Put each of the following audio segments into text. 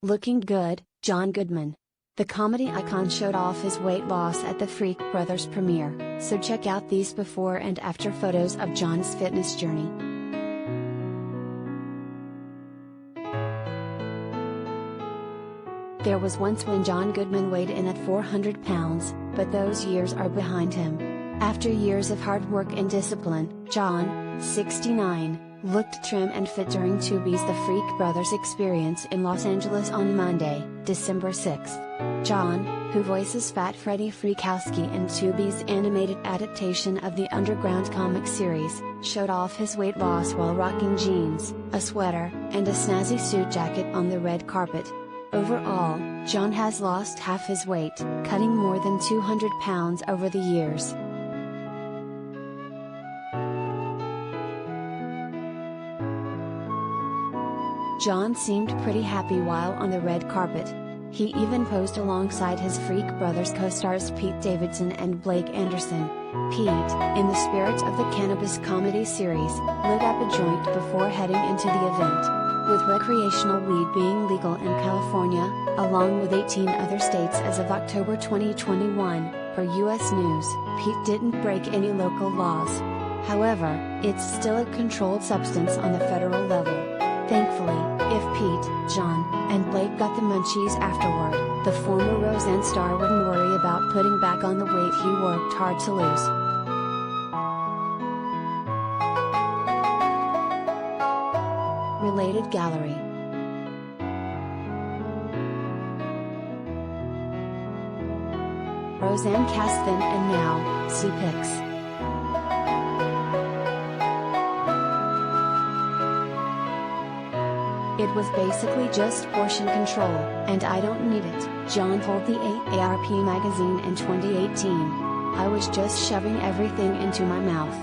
Looking good, John Goodman. The comedy icon showed off his weight loss at the Freak Brothers premiere, so check out these before and after photos of John's fitness journey. There was once when John Goodman weighed in at 400 pounds, but those years are behind him. After years of hard work and discipline, John, 69, looked trim and fit during Tubi's The Freak Brothers experience in Los Angeles on Monday, December 6. John, who voices Fat Freddy Freekowski in Tubi's animated adaptation of the underground comic series, showed off his weight loss while rocking jeans, a sweater, and a snazzy suit jacket on the red carpet. Overall, John has lost half his weight, cutting more than 200 pounds over the years. John seemed pretty happy while on the red carpet. He even posed alongside his Freak Brothers co-stars Pete Davidson and Blake Anderson. Pete, in the spirit of the cannabis-comedy series, lit up a joint before heading into the event. With recreational weed being legal in California, along with 18 other states as of October 2021, per U.S. News, Pete didn't break any local laws. However, it's still a controlled substance on the federal level. Thankfully, if Pete, John, and Blake got the munchies afterward, the former Roseanne star wouldn't worry about putting back on the weight he worked hard to lose. Related gallery. Roseanne cast then and now, see pics. It was basically just portion control, and I don't need it, John told the AARP magazine in 2018. I was just shoving everything into my mouth.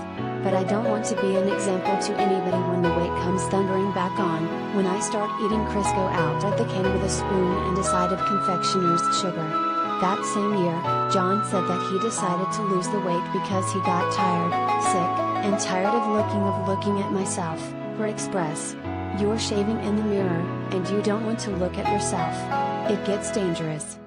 But I don't want to be an example to anybody when the weight comes thundering back on, when I start eating Crisco out of the can with a spoon and a side of confectioner's sugar. That same year, John said that he decided to lose the weight because he got tired, sick, and tired of looking at myself, for Express. You're shaving in the mirror, and you don't want to look at yourself. It gets dangerous.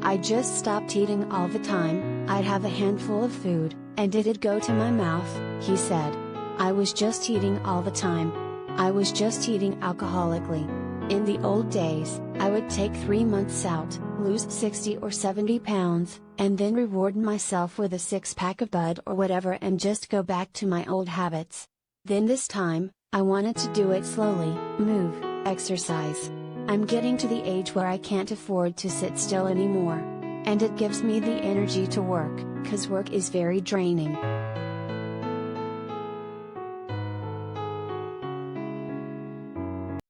I just stopped eating all the time. I'd have a handful of food, and it'd go to my mouth, he said. I was just eating all the time. I was just eating alcoholically. In the old days, I would take 3 months out, lose 60 or 70 pounds, and then reward myself with a 6-pack of bud or whatever and just go back to my old habits. Then this time, I wanted to do it slowly, move, exercise. I'm getting to the age where I can't afford to sit still anymore. And it gives me the energy to work, 'cause work is very draining.